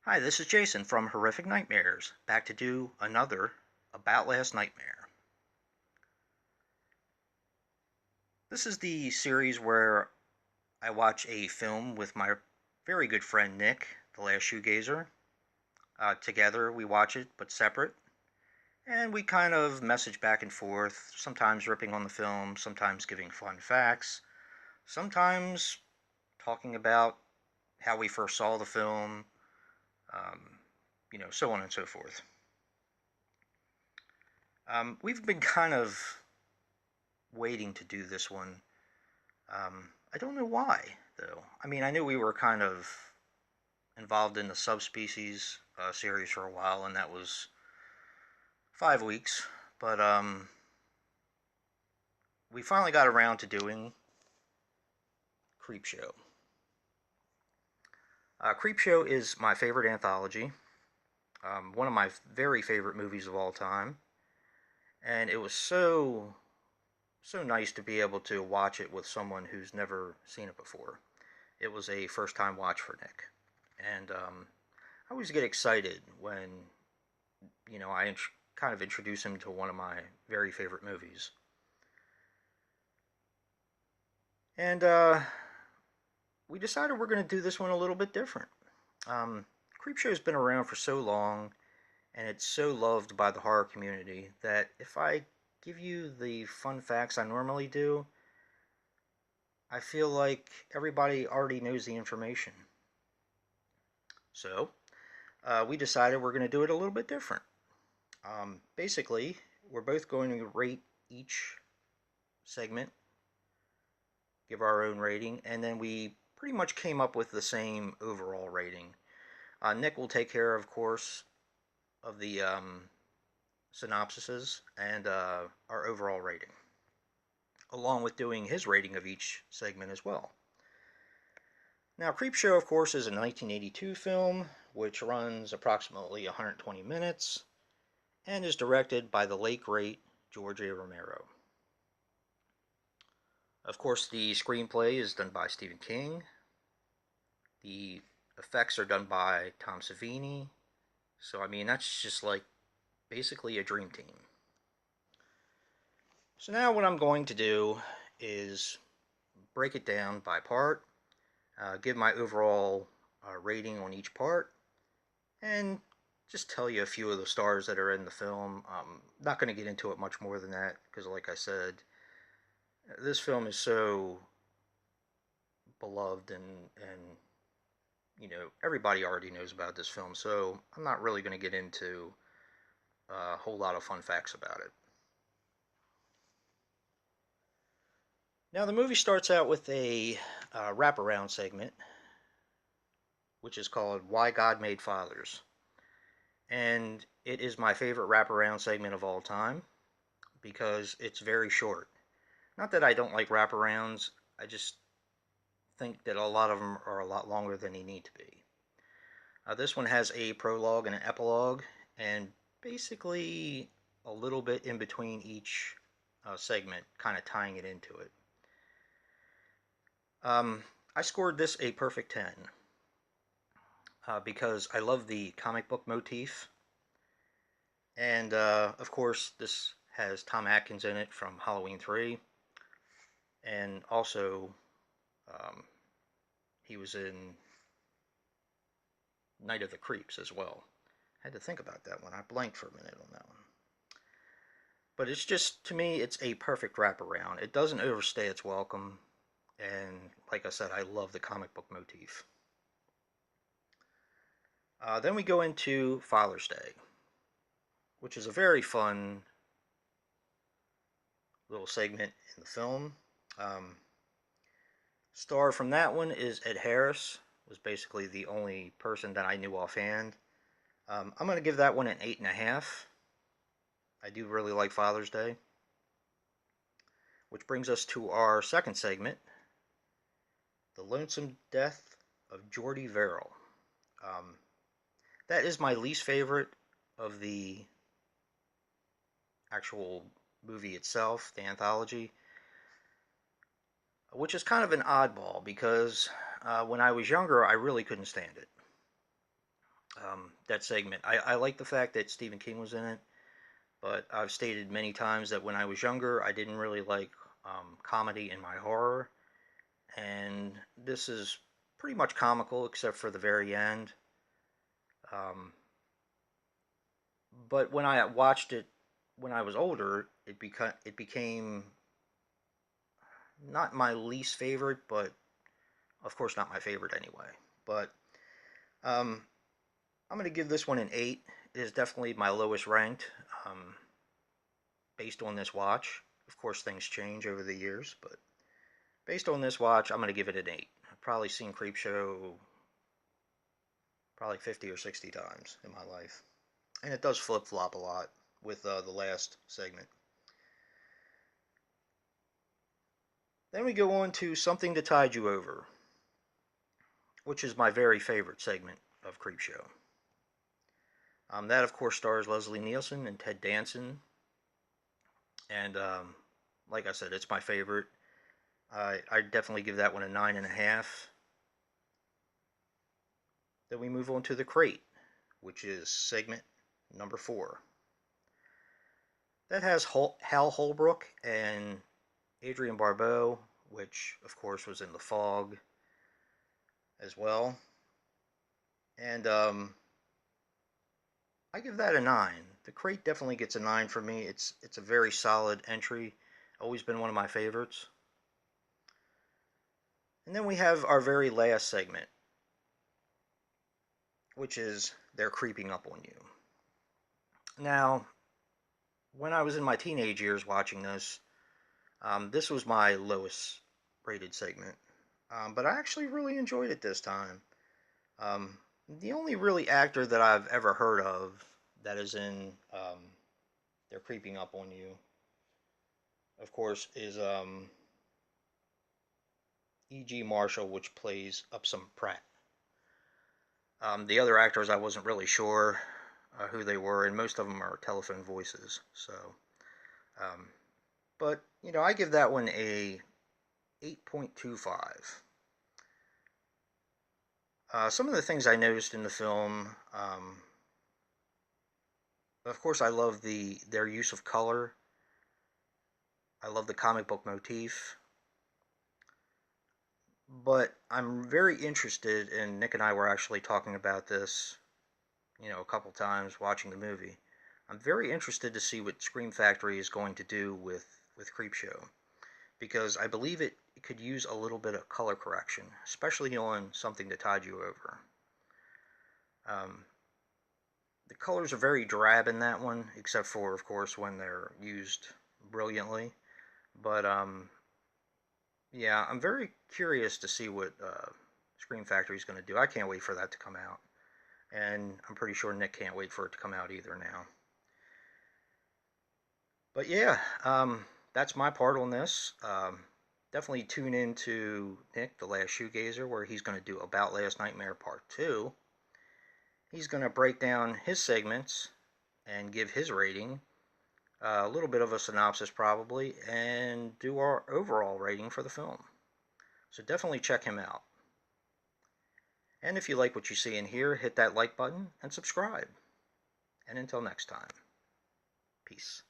Hi, this is Jason from Horrific Nightmares, back to do another About Last Nightmare. This is the series where I watch a film with my very good friend Nick, The Last Shoegazer. Together we watch it, but separate, and we kind of message back and forth, sometimes ripping on the film, sometimes giving fun facts, sometimes talking about how we first saw the film, um, so on and so forth. We've been kind of waiting to do this one. I don't know why, though. I mean, I knew we were kind of involved in the subspecies series for a while, and that was 5 weeks. But we finally got around to doing Creepshow. Creepshow is my favorite anthology, one of my very favorite movies of all time, and it was so nice to be able to watch it with someone who's never seen it before. It was a first time watch for Nick, and I always get excited when I kind of introduce him to one of my very favorite movies. And we decided we're going to do this one a little bit different. Um, Creepshow's been around for so long, and it's so loved by the horror community that if I give you the fun facts I normally do, I feel like everybody already knows the information. So we decided we're going to do it a little bit different. Basically, we're both going to rate each segment, give our own rating, and then we pretty much came up with the same overall rating. Nick will take care, of course, of the synopsises and our overall rating, along with doing his rating of each segment as well. Now, Creepshow, of course, is a 1982 film, which runs approximately 120 minutes, and is directed by the late great George A. Romero. Of course, the screenplay is done by Stephen King. The effects are done by Tom Savini. So, I mean, that's just like basically a dream team. So, now what I'm going to do is break it down by part, give my overall rating on each part, and just tell you a few of the stars that are in the film. I'm not going to get into it much more than that because, like I said, this film is so beloved and everybody already knows about this film, so I'm not really going to get into a whole lot of fun facts about it. Now, the movie starts out with a wraparound segment, which is called Why God Made Fathers. And it is my favorite wraparound segment of all time because it's very short. Not that I don't like wraparounds, I just think that a lot of them are a lot longer than they need to be. This one has a prologue and an epilogue, and basically a little bit in between each segment, kind of tying it into it. I scored this a perfect 10 because I love the comic book motif. And of course, this has Tom Atkins in it from Halloween 3. And also, um, he was in Night of the Creeps as well. I had to think about that one. I blanked for a minute on that one. But it's just, to me, it's a perfect wraparound. It doesn't overstay its welcome. And like I said, I love the comic book motif. Then we go into Father's Day, which is a very fun little segment in the film. Star from that one is Ed Harris, was basically the only person that I knew offhand. I'm going to give that one an 8.5. I do really like Father's Day. Which brings us to our second segment, The Lonesome Death of Jordy Verrill. That is my least favorite of the actual movie itself, the anthology, which is kind of an oddball because when I was younger, I really couldn't stand it. that segment. I like the fact that Stephen King was in it, but I've stated many times that when I was younger, I didn't really like comedy in my horror, and this is pretty much comical except for the very end. Um, but when I watched it when I was older, it became not my least favorite, but of course not my favorite anyway. But um, I'm going to give this one an 8. It is definitely my lowest ranked based on this watch. Of course, things change over the years, but based on this watch, I'm going to give it an 8. I've probably seen Creepshow probably 50 or 60 times in my life. And it does flip flop a lot with the last segment. Then we go on to Something to Tide You Over, which is my very favorite segment of Creepshow. That, of course, stars Leslie Nielsen and Ted Danson. And like I said, it's my favorite. I definitely give that one a 9.5. Then we move on to The Crate, which is segment number 4. That has Hal Holbrook and Adrienne Barbeau, which, of course, was in The Fog as well. And I give that a 9. The Crate definitely gets a 9 for me. It's a very solid entry. Always been one of my favorites. And then we have our very last segment, which is They're Creeping Up on You. Now, when I was in my teenage years watching this, this was my lowest rated segment. But I actually really enjoyed it this time. Um, the only really actor that I've ever heard of that is in They're Creeping Up on You, of course, is E.G. Marshall, which plays Upsum Pratt. The other actors I wasn't really sure who they were, and most of them are telephone voices. So, um, but I give that one a 8.25. Some of the things I noticed in the film, of course, I love their use of color. I love the comic book motif. But I'm very interested, and Nick and I were actually talking about this, a couple times watching the movie. I'm very interested to see what Scream Factory is going to do with Creepshow, because I believe it could use a little bit of color correction, especially on Something to Tide You Over. Um, the colors are very drab in that one, except for, of course, when they're used brilliantly. But yeah, I'm very curious to see what Scream Factory is going to do. I can't wait for that to come out, and I'm pretty sure Nick can't wait for it to come out either now. But yeah, that's my part on this. Definitely tune in to Nick, the Last Shoegazer, where he's going to do About Last Nightmare Part 2. He's going to break down his segments and give his rating, a little bit of a synopsis probably, and do our overall rating for the film. So definitely check him out. And if you like what you see and hear, hit that like button and subscribe. And until next time, peace.